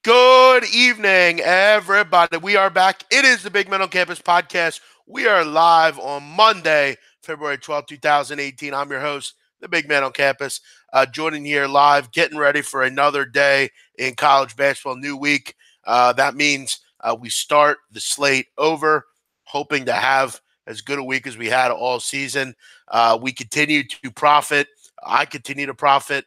Good evening, everybody. We are back. It is the Big Men on Campus podcast. We are live on Monday, February 12th, 2018. I'm your host, the Big Man on Campus, joining here live, getting ready for another day in college basketball, new week. That means we start the slate over, hoping to have as good a week as we had all season. We continue to profit. I continue to profit.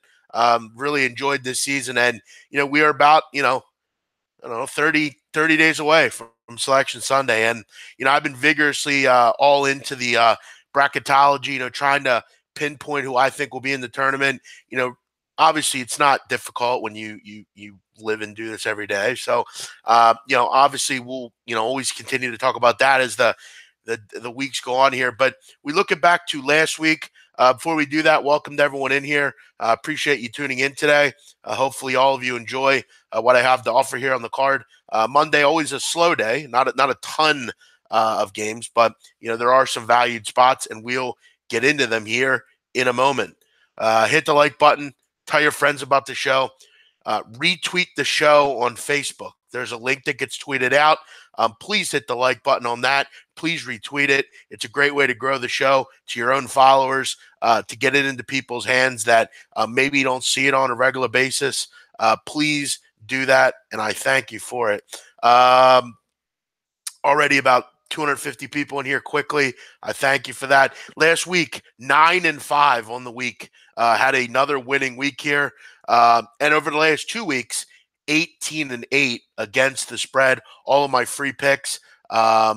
Really enjoyed this season. And, we are about, I don't know, 30 days away from Selection Sunday. And, I've been vigorously all into the bracketology, trying to pinpoint who I think will be in the tournament. Obviously it's not difficult when you live and do this every day. So, obviously we'll, always continue to talk about that as the weeks go on here. But we looking back to last week. Before we do that, welcome to everyone in here. Appreciate you tuning in today. Hopefully all of you enjoy what I have to offer here on the card. Monday, always a slow day, not a ton of games, but there are some valued spots, and we'll get into them here in a moment. Hit the like button, tell your friends about the show, retweet the show on Facebook. There's a link that gets tweeted out. Please hit the like button on that. Please retweet it. It's a great way to grow the show to your own followers, to get it into people's hands that maybe don't see it on a regular basis. Please do that, and I thank you for it. Already about 250 people in here quickly. I thank you for that. Last week, 9-5 on the week. Had another winning week here. And over the last 2 weeks, 18-8 against the spread. All of my free picks are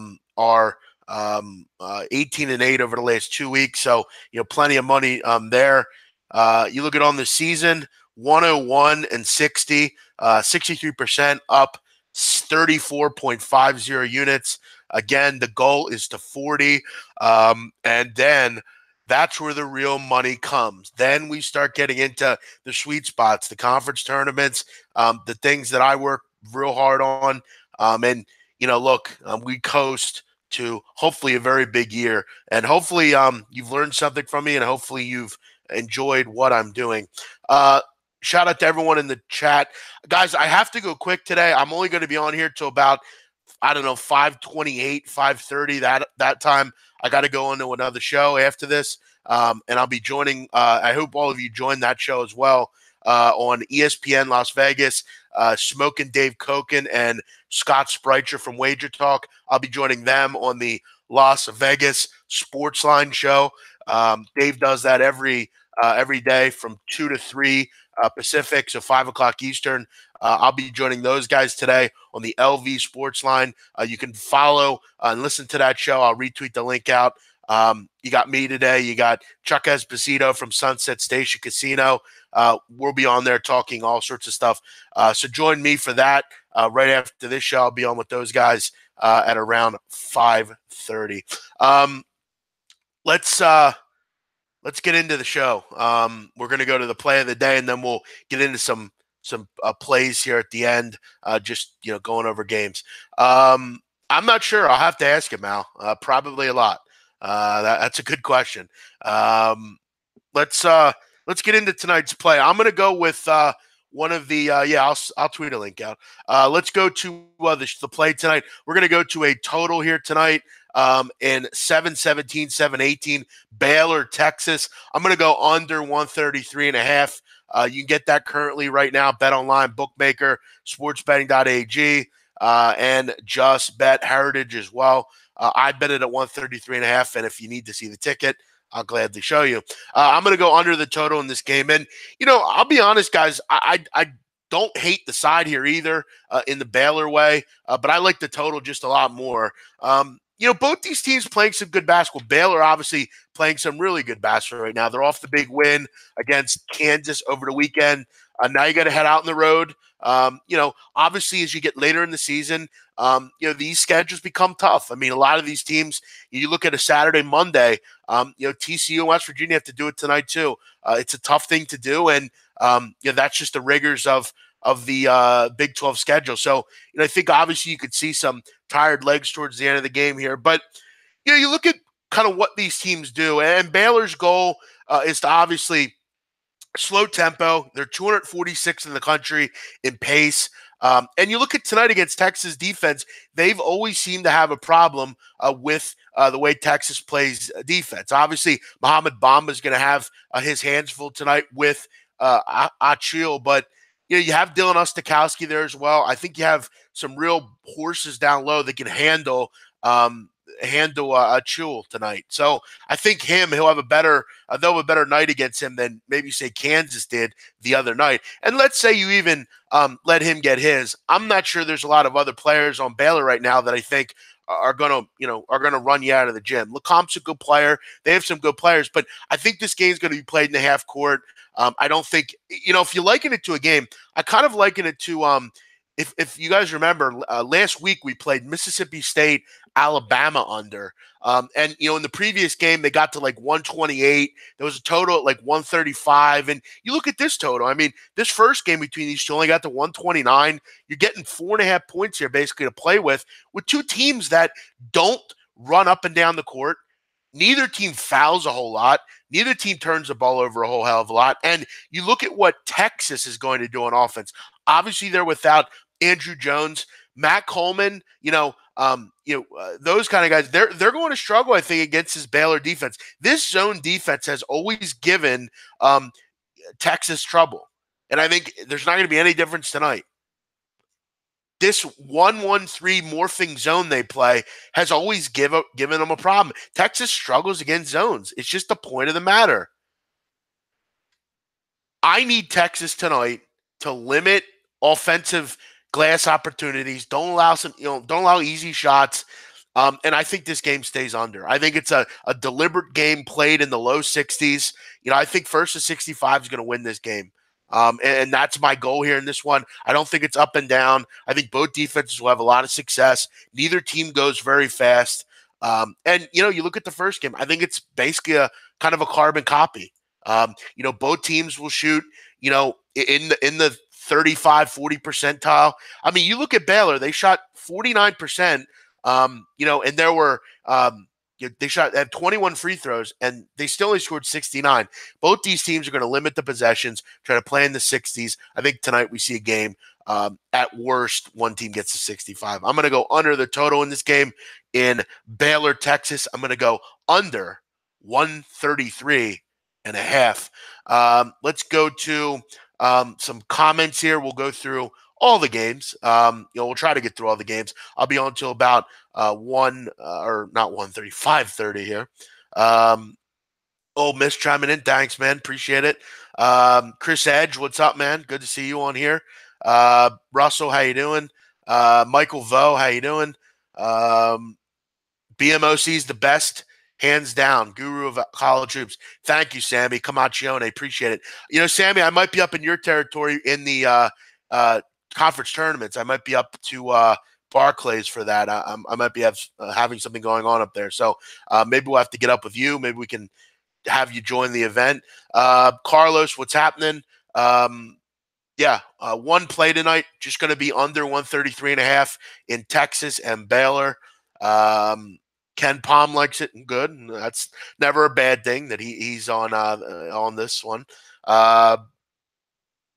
18-8 over the last 2 weeks. So, plenty of money there. You look at on the season, 101-60, 63% up, 34.50 units. Again, the goal is to 40. And then that's where the real money comes. Then we start getting into the sweet spots, the conference tournaments, the things that I work real hard on. And, look, we coast to hopefully a very big year. And hopefully you've learned something from me, and hopefully you've enjoyed what I'm doing. Shout out to everyone in the chat. Guys, I have to go quick today. I'm only going to be on here till about, 5:28, 5:30. That time I got to go into another show after this. And I'll be joining, I hope all of you join that show as well, on ESPN Las Vegas, Smoking Dave Koken and Scott Spreitzer from Wager Talk. I'll be joining them on the Las Vegas Sportsline show. Dave does that every day from 2 to 3 Pacific, so 5 o'clock Eastern. I'll be joining those guys today on the LV Sportsline. You can follow and listen to that show. I'll retweet the link out. You got me today. You got Chuck Esposito from Sunset Station Casino. We'll be on there talking all sorts of stuff. So join me for that. Right after this show, I'll be on with those guys at around 5:30. Let's get into the show. We're going to go to the play of the day, and then we'll get into some plays here at the end, just, going over games. I'm not sure. I'll have to ask him, Al. Probably a lot. That's a good question. Let's get into tonight's play. I'm going to go with one of the I'll tweet a link out. Let's go to the play tonight. We're going to go to a total here tonight in 7-17, 7-18, Baylor, Texas. I'm going to go under 133.5. You can get that currently right now. Bet online, bookmaker, sportsbetting.ag, and Just Bet Heritage as well. I bet it at 133.5, and if you need to see the ticket, I'll gladly show you. I'm going to go under the total in this game. And, I'll be honest, guys, I don't hate the side here either in the Baylor way, but I like the total just a lot more. Both these teams playing some good basketball. Baylor obviously playing some really good basketball right now. They're off the big win against Kansas over the weekend. Now you got to head out on the road. Obviously as you get later in the season, these schedules become tough. I mean, a lot of these teams, you look at a Saturday, Monday, TCU and West Virginia have to do it tonight too. It's a tough thing to do. And, that's just the rigors of the Big 12 schedule. So, I think obviously you could see some tired legs towards the end of the game here. But, you look at kind of what these teams do. And Baylor's goal is to obviously slow tempo. They're 246 in the country in pace. And you look at tonight against Texas defense, they've always seemed to have a problem with the way Texas plays defense. Obviously, Mohamed Bamba is going to have his hands full tonight with Achille, but you have Dylan Ostakowski there as well. I think you have some real horses down low that can um, handle Achille tonight. So I think he'll have a better they'll have a better night against him than maybe say Kansas did the other night. And let's say you even let him get his. I'm not sure there's a lot of other players on Baylor right now that I think are gonna run you out of the gym. Lecomp's a good player. They have some good players, but I think this game's going to be played in the half court. I don't think if you liken it to a game, I kind of liken it to if you guys remember last week we played Mississippi State, Alabama under. And in the previous game they got to like 128. There was a total at like 135. And you look at this total. I mean, this first game between these two only got to 129. You're getting 4.5 points here basically to play with two teams that don't run up and down the court. Neither team fouls a whole lot. Neither team turns the ball over a whole hell of a lot. And you look at what Texas is going to do on offense. Obviously, they're without Andrew Jones, Matt Coleman. Those kind of guys. They're going to struggle, I think, against this Baylor defense. This zone defense has always given Texas trouble, and I think there's not going to be any difference tonight. This 1-1-3 morphing zone they play has always given them a problem. Texas struggles against zones. It's just the point of the matter. I need Texas tonight to limit offensive glass opportunities. Don't allow easy shots. And I think this game stays under. I think it's a deliberate game played in the low 60s. I think first to 65 is going to win this game. And that's my goal here in this one. I don't think it's up and down. I think both defenses will have a lot of success. Neither team goes very fast. And you look at the first game. I think it's basically a kind of a carbon copy. Both teams will shoot, in the 35, 40 percentile. I mean, you look at Baylor, they shot 49%, and there were they had 21 free throws, and they still only scored 69. Both these teams are going to limit the possessions, try to play in the 60s. I think tonight we see a game. At worst, one team gets to 65. I'm going to go under the total in this game in Baylor, Texas. I'm going to go under 133 and a half. Let's go to some comments here. We'll go through all the games. We'll try to get through all the games. I'll be on until about 5:30 here. Old Miss chiming in. Thanks, man. Appreciate it. Chris Edge, what's up, man? Good to see you on here. Russell, how you doing? Michael Vo, how you doing? BMOC is the best, hands down, guru of college hoops. Thank you, Sammy. Camachione, appreciate it. Sammy, I might be up in your territory in the conference tournaments. I might be up to Barclays for that. I might be having something going on up there. So maybe we'll have to get up with you. Maybe we can have you join the event. Carlos, what's happening? One play tonight, just going to be under 133 and a half in Texas and Baylor. Ken Palm likes it. Good. That's never a bad thing that he's on this one.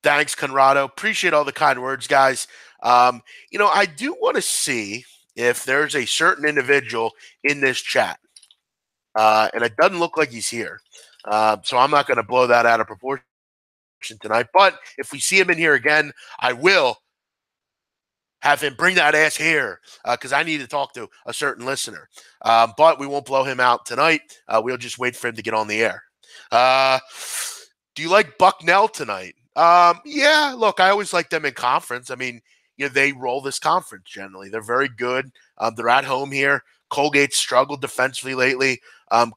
Thanks, Conrado. Appreciate all the kind words, guys. I do want to see if there's a certain individual in this chat. And it doesn't look like he's here. So I'm not going to blow that out of proportion tonight. But if we see him in here again, I will have him bring that ass here because I need to talk to a certain listener. But we won't blow him out tonight. We'll just wait for him to get on the air. Do you like Bucknell tonight? Yeah, look, I always like them in conference. I mean, they roll this conference generally. They're very good. They're at home here. Colgate's struggled defensively lately.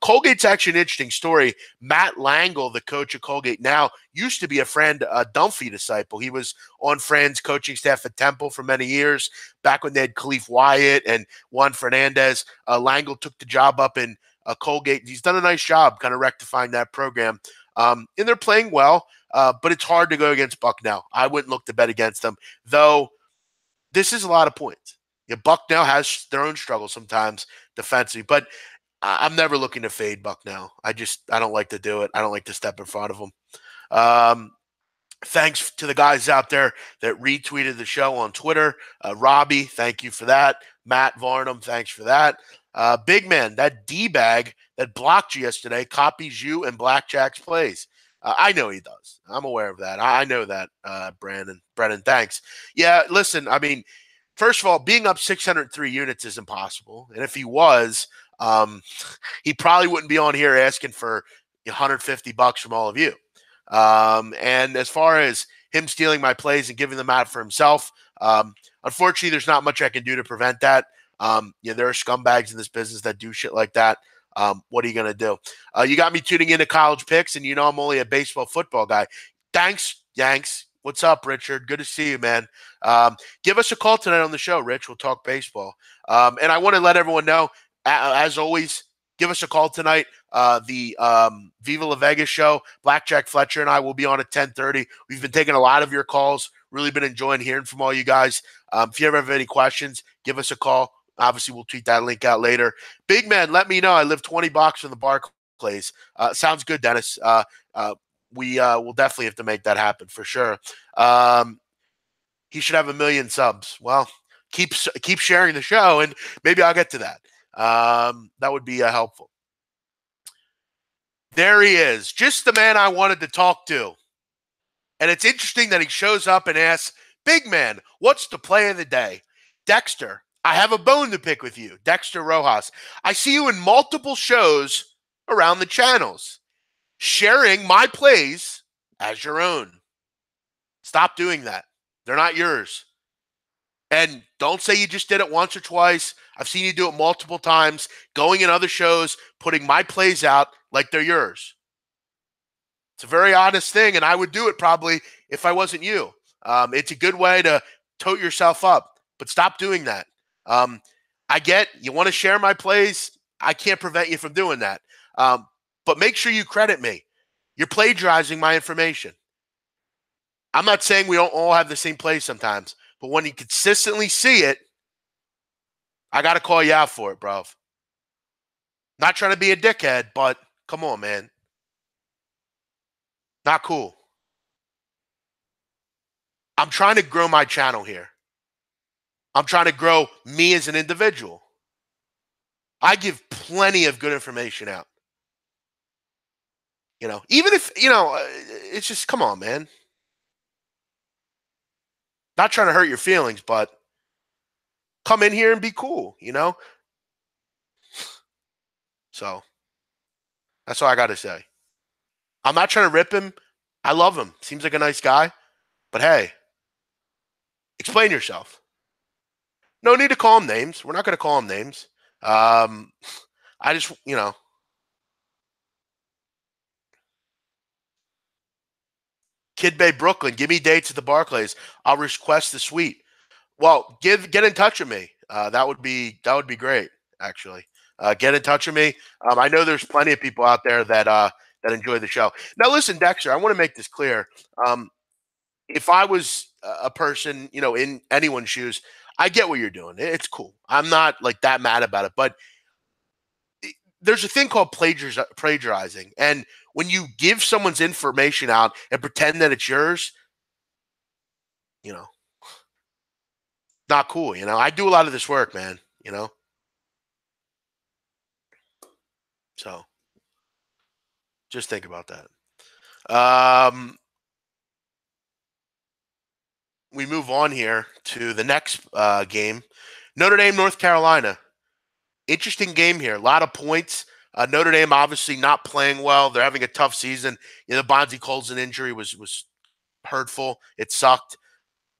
Colgate's actually an interesting story. Matt Langle, the coach of Colgate now, used to be a Dunphy disciple. He was on Fran's coaching staff at Temple for many years, back when they had Khalif Wyatt and Juan Fernandez. Langle took the job up in Colgate. He's done a nice job kind of rectifying that program. And they're playing well, but it's hard to go against Bucknell. I wouldn't look to bet against them, though this is a lot of points. Bucknell has their own struggles sometimes defensively, but I'm never looking to fade Bucknell. I don't like to do it. I don't like to step in front of them. Thanks to the guys out there that retweeted the show on Twitter. Robbie, thank you for that. Matt Varnum, thanks for that. Big man, that D-bag that blocked you yesterday copies you and Blackjack's plays. I know he does. I'm aware of that. I know that, Brandon. Brennan, thanks. Yeah, listen, I mean, first of all, being up 603 units is impossible. And if he was, he probably wouldn't be on here asking for $150 from all of you. And as far as him stealing my plays and giving them out for himself, unfortunately, there's not much I can do to prevent that. There are scumbags in this business that do shit like that. What are you going to do? You got me tuning into college picks, and I'm only a baseball football guy. Thanks, Yanks. What's up, Richard? Good to see you, man. Give us a call tonight on the show, Rich. We'll talk baseball. And I want to let everyone know, as always, give us a call tonight. The Viva La Vegas show, Blackjack Fletcher and I will be on at 10:30. We've been taking a lot of your calls. Really been enjoying hearing from all you guys. If you ever have any questions, give us a call. Obviously, we'll tweet that link out later. Big man, let me know. I live 20 blocks from the Barclays. Sounds good, Dennis. We will definitely have to make that happen for sure. He should have 1 million subs. Well, keep sharing the show, and maybe I'll get to that. That would be helpful. There he is, just the man I wanted to talk to. And it's interesting that he shows up and asks, Big man, what's the play of the day? Dexter, I have a bone to pick with you. Dexter Rojas. I see you in multiple shows around the channels, sharing my plays as your own. Stop doing that. They're not yours. And don't say you just did it once or twice. I've seen you do it multiple times, going in other shows, putting my plays out like they're yours. It's a very honest thing, and I would do it probably if I wasn't you. It's a good way to tote yourself up, but stop doing that. I get you want to share my plays. I can't prevent you from doing that. But make sure you credit me. You're plagiarizing my information. I'm not saying we don't all have the same plays sometimes, but when you consistently see it, I got to call you out for it, bro. Not trying to be a dickhead, but come on, man. Not cool. I'm trying to grow my channel here. I'm trying to grow me as an individual. I give plenty of good information out. Even if, it's just, come on, man. Not trying to hurt your feelings, but come in here and be cool, So that's all I got to say. I'm not trying to rip him. I love him. Seems like a nice guy. But hey, explain yourself. No need to call him names. We're not going to call him names. I just, Kid Bay, Brooklyn, give me dates at the Barclays. I'll request the suite. Well, get in touch with me. That would be great, actually. Get in touch with me. I know there's plenty of people out there that enjoy the show. Now, listen, Dexter, I want to make this clear. If I was a person, in anyone's shoes, I get what you're doing. It's cool. I'm not like that mad about it. But there's a thing called plagiarizing. And when you give someone's information out and pretend that it's yours, not cool. I do a lot of this work, man, So just think about that. We move on here to the next game. Notre Dame, North Carolina. Interesting game here. A lot of points. Notre Dame obviously not playing well. They're having a tough season. The Bonzie Colson injury was hurtful. It sucked.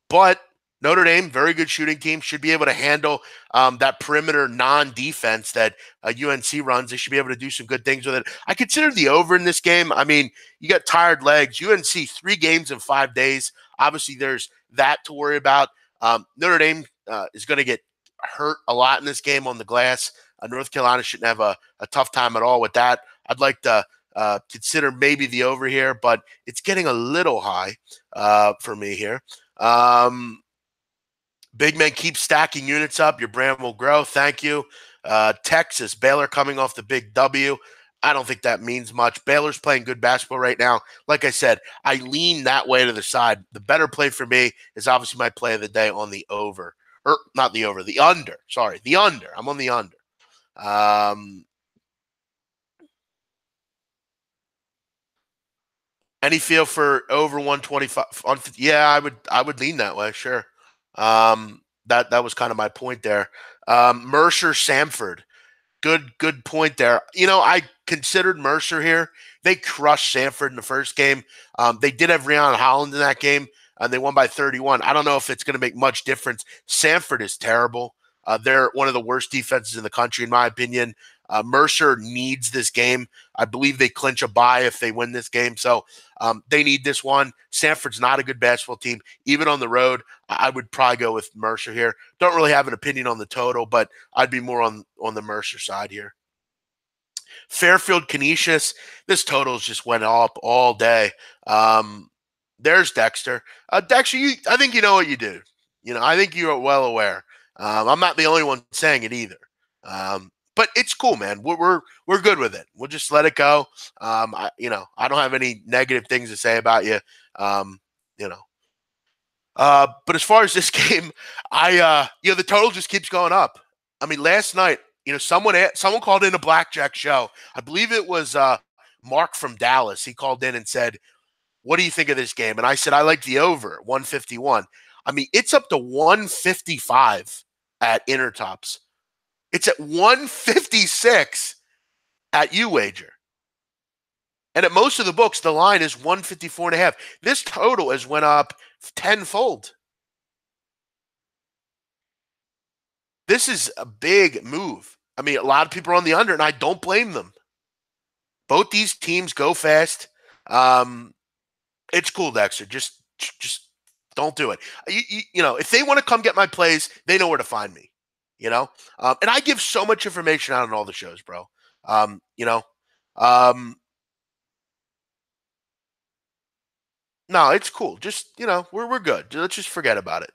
But Notre Dame, very good shooting team, should be able to handle that perimeter non-defense that UNC runs. They should be able to do some good things with it. I consider the over in this game. I mean, you got tired legs. UNC, 3 games in 5 days. Obviously, there's that to worry about. Notre Dame is going to get hurt a lot in this game on the glass. North Carolina shouldn't have a tough time at all with that. I'd like to consider maybe the over here, but it's getting a little high for me here. Big man, keep stacking units up. Your brand will grow. Thank you. Texas, Baylor coming off the big W. I don't think that means much. Baylor's playing good basketball right now. Like I said, I lean that way to the side. The better play for me is obviously my play of the day on the over. Or not the over, the under. Sorry, the under. I'm on the under. Um, any feel for over 125? Yeah, I would lean that way, sure. That was kind of my point there. Mercer Samford. Good point there. I considered Mercer here. They crushed Sanford in the first game. They did have Rhiannon Holland in that game, and they won by 31. I don't know if it's going to make much difference. Sanford is terrible. They're one of the worst defenses in the country, in my opinion. Mercer needs this game. I believe they clinch a bye if they win this game. So they need this one. Sanford's not a good basketball team. Even on the road, I would probably go with Mercer here. Don't really have an opinion on the total, but I'd be more on the Mercer side here. Fairfield Canisius, this totals just went up all day. There's Dexter. Dexter, I think you know what you do. I think you are well aware. I'm not the only one saying it either. But it's cool, man. We're good with it. We'll just let it go. I don't have any negative things to say about you. Um, you know. But as far as this game, the total just keeps going up. I mean, last night, someone called in a blackjack show. I believe it was Mark from Dallas. He called in and said, "What do you think of this game?" And I said, "I like the over 151." I mean, it's up to 155 at Intertops. It's at 156 at UWager. And at most of the books, the line is 154.5. This total has went up tenfold. This is a big move. I mean, a lot of people are on the under, and I don't blame them. Both these teams go fast. It's cool, Dexter. Just don't do it. If they want to come get my plays, they know where to find me. And I give so much information out on all the shows, bro. No, it's cool. Just we're good. Let's just forget about it.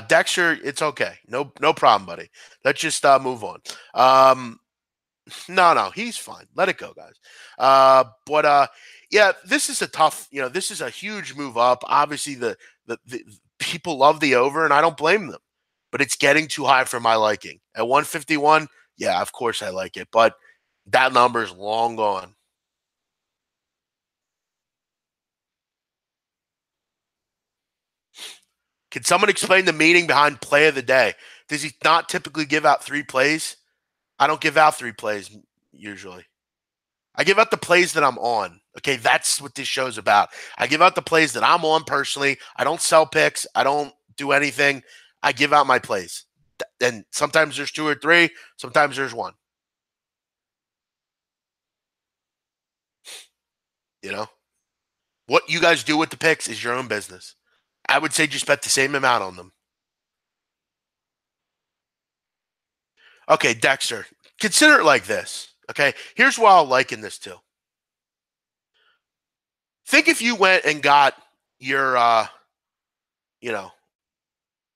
Dexter, it's okay. No problem, buddy. Let's just move on. No, he's fine. Let it go, guys. But yeah, this is a tough. This is a huge move up. Obviously, the people love the over, and I don't blame them. But it's getting too high for my liking. At 151, yeah, of course I like it, but that number is long gone. Can someone explain the meaning behind play of the day? Does he not typically give out 3 plays? I don't give out 3 plays usually. I give out the plays that I'm on. Okay, that's what this show's about. I give out the plays that I'm on personally. I don't sell picks. I don't do anything. I give out my plays. And sometimes there's 2 or 3. Sometimes there's 1. What you guys do with the picks is your own business. I would say just bet the same amount on them. Okay, Dexter, consider it like this. Okay, here's why I'll liken this to. Think if you went and got your,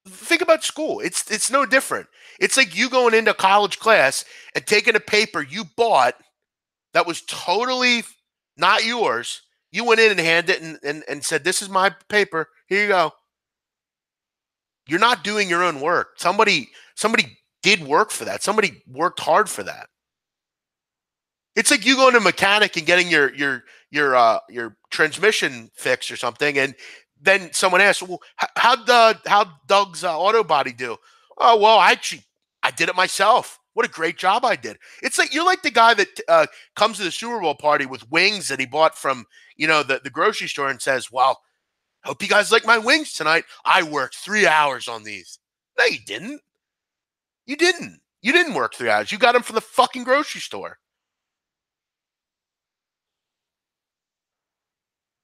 think about school. It's no different. It's like you going into college class and taking a paper you bought that was totally not yours. You went in and handed it and said, "This is my paper. Here you go." You're not doing your own work. Somebody did work for that. Somebody worked hard for that. It's like you going to a mechanic and getting your transmission fixed or something, and then someone asks, "Well, how Doug's auto body do?" "Oh, well, I did it myself. What a great job I did." It's like you're like the guy that comes to the Super Bowl party with wings that he bought from the grocery store and says, "Well, hope you guys like my wings tonight. I worked 3 hours on these." No, you didn't. You didn't. You didn't work 3 hours. You got them from the fucking grocery store.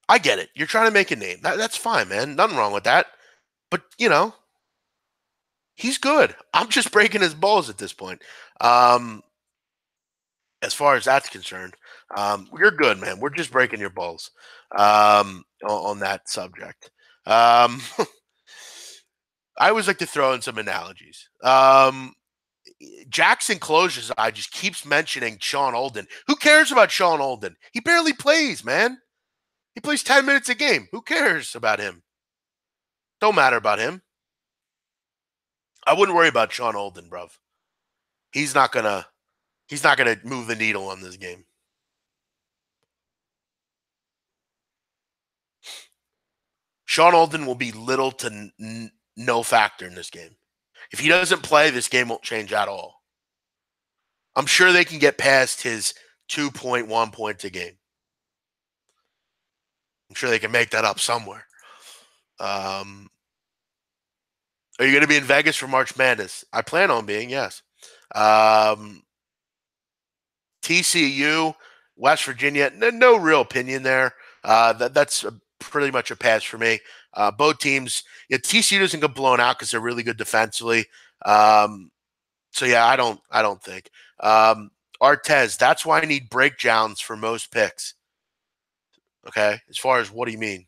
I get it. You're trying to make a name. That's fine, man. Nothing wrong with that. But, he's good. I'm just breaking his balls at this point. Um, as far as that's concerned, you're good, man. We're just breaking your balls on that subject. I always like to throw in some analogies. Jackson closes. I just keeps mentioning Sean Olden. Who cares about Sean Olden? He barely plays, man. He plays 10 minutes a game. Who cares about him? Don't matter about him. I wouldn't worry about Sean Olden, bruv. He's not gonna move the needle on this game. Sean Olden will be little to no factor in this game. If he doesn't play, this game won't change at all. I'm sure they can get past his 2.1 points a game. I'm sure they can make that up somewhere. Are you going to be in Vegas for March Madness? I plan on being, yes. TCU, West Virginia, no real opinion there. That's pretty much a pass for me. Both teams, TCU doesn't get blown out because they're really good defensively. So yeah, I don't think. Artez, that's why I need breakdowns for most picks. Okay, as far as what do you mean?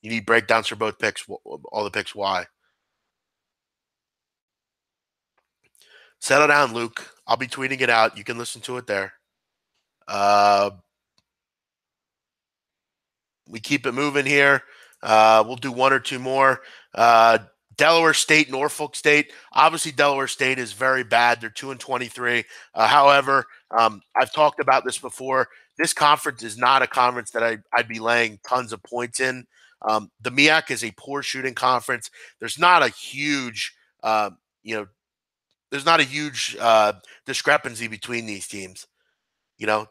You need breakdowns for both picks, all the picks. Why? Settle down, Luke. I'll be tweeting it out. You can listen to it there. We keep it moving here. We'll do one or two more. Delaware State, Norfolk State. Obviously, Delaware State is very bad. They're 2-23. However, I've talked about this before. This conference is not a conference that I'd be laying tons of points in. The MEAC is a poor shooting conference. There's not a huge, there's not a huge discrepancy between these teams.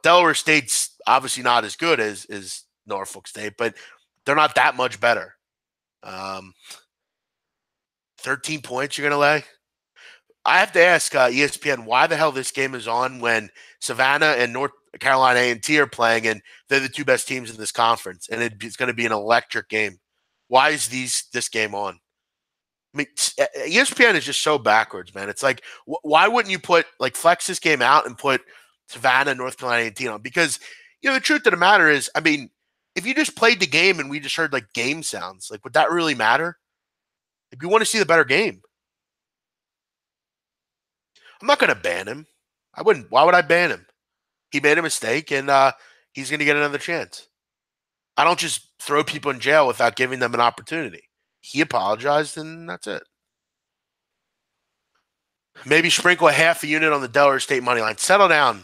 Delaware State's obviously not as good as Norfolk State, but they're not that much better. 13 points you're going to lay? I have to ask ESPN why the hell this game is on when Savannah and North Carolina A&T are playing, and they're the two best teams in this conference, and it's going to be an electric game. Why is this game on? I mean, ESPN is just so backwards, man. It's like, why wouldn't you flex this game out and put Savannah, North Carolina A&T on? Because, the truth of the matter is, I mean, if you just played the game and we just heard game sounds, would that really matter? We want to see the better game. I'm not going to ban him. I wouldn't. Why would I ban him? He made a mistake, and he's going to get another chance. I don't just throw people in jail without giving them an opportunity. He apologized, and that's it. Maybe sprinkle a half a unit on the Delaware State money line. Settle down,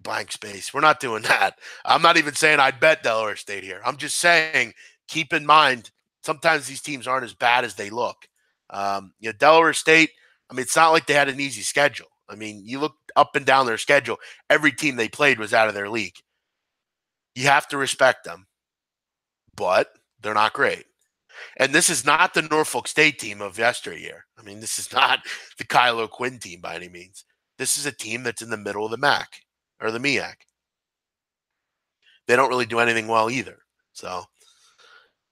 blank space. We're not doing that. I'm not even saying I'd bet Delaware State here. I'm just saying keep in mind sometimes these teams aren't as bad as they look. Delaware State, I mean, it's not like they had an easy schedule. I mean, you look up and down their schedule, every team they played was out of their league. You have to respect them, but they're not great. And this is not the Norfolk State team of yesteryear. I mean, this is not the Kylo Quinn team by any means. This is a team that's in the middle of the MAC or the MEAC. They don't really do anything well either. So,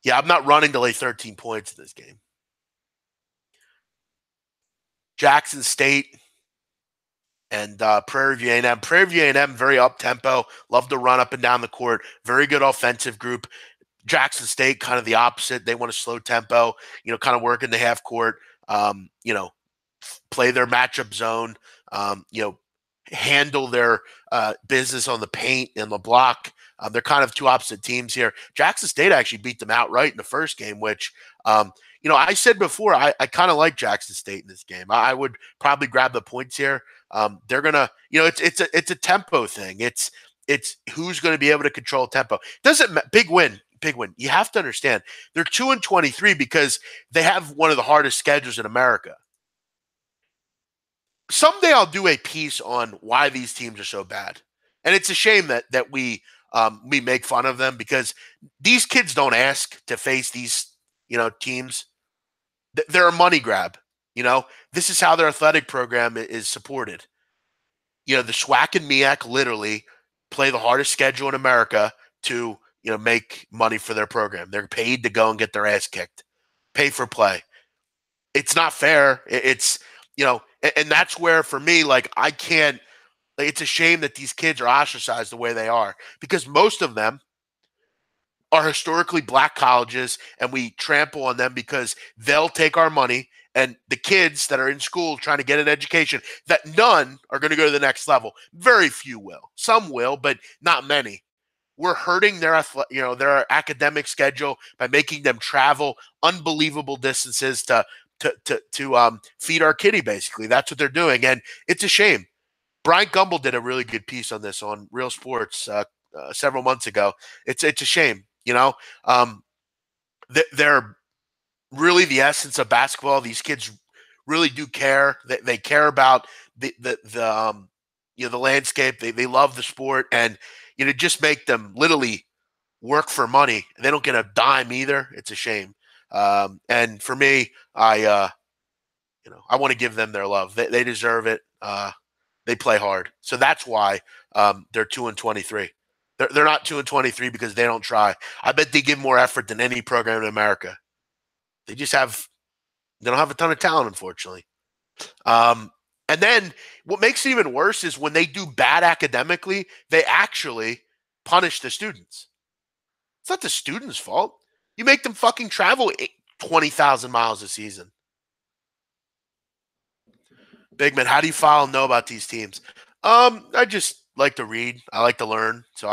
yeah, I'm not running to lay 13 points in this game. Jackson State and Prairie View A&M. Prairie View A&M, very up-tempo, love to run up and down the court, very good offensive group. Jackson State, kind of the opposite. They want a slow tempo, kind of work in the half court, play their matchup zone, handle their business on the paint and the block. They're kind of two opposite teams here. Jackson State actually beat them outright in the first game, which, I said before, I kind of like Jackson State in this game. I would probably grab the points here. They're going to, it's a tempo thing. It's who's going to be able to control tempo. Big win. You have to understand they're 2-23 because they have one of the hardest schedules in America. Someday I'll do a piece on why these teams are so bad. And it's a shame that we make fun of them because these kids don't ask to face these, teams. They're a money grab. This is how their athletic program is supported. The SWAC and MEAC literally play the hardest schedule in America to, make money for their program. They're paid to go and get their ass kicked, pay for play. It's not fair. It's, and that's where for me, I can't, it's a shame that these kids are ostracized the way they are because most of them are historically black colleges, and we trample on them because they'll take our money. And the kids that are in school trying to get an education, that none are going to go to the next level. Very few will. Some will, but not many. We're hurting their academic schedule by making them travel unbelievable distances to feed our kitty. Basically, that's what they're doing, and it's a shame. Brian Gumble did a really good piece on this on Real Sports several months ago. It's a shame, they're really the essence of basketball. These kids really do care. They care about the landscape. They love the sport, and just make them literally work for money. They don't get a dime either. It's a shame. And for me, I want to give them their love. They deserve it. They play hard, so that's why they're 2-23. They're not 2-23 because they don't try. I bet they give more effort than any program in America. They don't have a ton of talent, unfortunately. And then what makes it even worse is when they do bad academically, they actually punish the students. It's not the students' fault. You make them fucking travel 20,000 miles a season. Big man, how do you file and know about these teams? I just like to read. I like to learn. So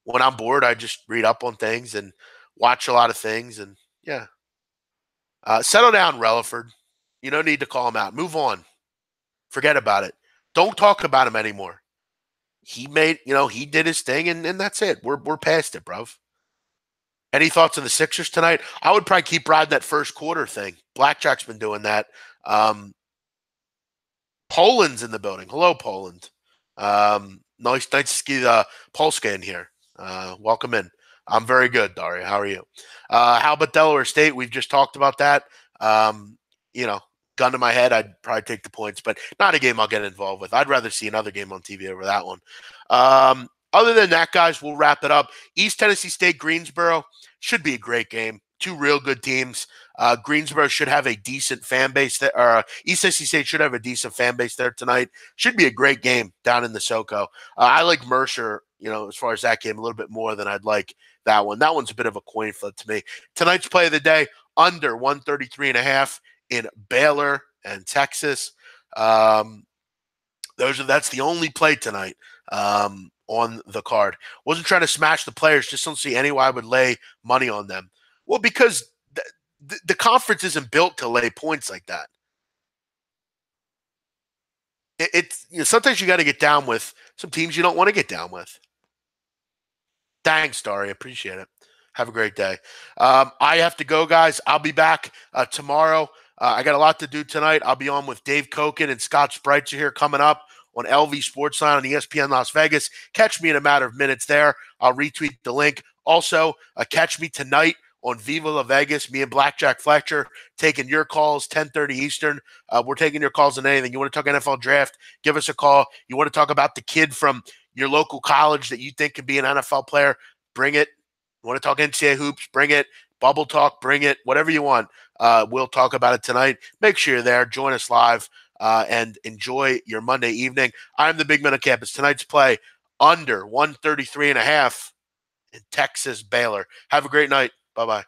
when I'm bored, I just read up on things and watch a lot of things. And yeah. Settle down, Relaford. You don't need to call him out. Move on. Forget about it. Don't talk about him anymore. He did his thing, and that's it. We're past it, bruv. Any thoughts on the Sixers tonight? I would probably keep riding that first quarter thing. Blackjack's been doing that. Poland's in the building. Hello, Poland. Nice to see the Polska in here. Welcome in. I'm very good, Daria. How are you? How about Delaware State? We've just talked about that. Gun to my head, I'd probably take the points, but not a game I'll get involved with. I'd rather see another game on TV over that one. Other than that, guys, we'll wrap it up. East Tennessee State, Greensboro should be a great game. Two real good teams. Greensboro should have a decent fan base there. East Tennessee State should have a decent fan base there tonight. Should be a great game down in the SoCo. I like Mercer, as far as that game, a little bit more than I'd like that one. That one's a bit of a coin flip to me. Tonight's play of the day, under 133.5 in Baylor and Texas. That's the only play tonight on the card. Wasn't trying to smash the players. Just don't see any why I would lay money on them. Well, because the conference isn't built to lay points like that. Sometimes you got to get down with some teams you don't want to get down with. Thanks, Dari. Appreciate it. Have a great day. I have to go, guys. I'll be back tomorrow. I got a lot to do tonight. I'll be on with Dave Koken and Scott Spreitzer here coming up on LV Sportsline on ESPN Las Vegas. Catch me in a matter of minutes there. I'll retweet the link. Also, catch me tonight on Viva La Vegas. Me and Blackjack Fletcher taking your calls, 10:30 Eastern. We're taking your calls on anything. You want to talk NFL draft, give us a call. You want to talk about the kid from your local college that you think could be an NFL player, bring it. You want to talk NCAA hoops, bring it. Bubble talk, bring it. Whatever you want. We'll talk about it tonight. Make sure you're there. Join us live and enjoy your Monday evening. I'm the Big Man on Campus. Tonight's play, under 133.5 in Texas Baylor. Have a great night. Bye-bye.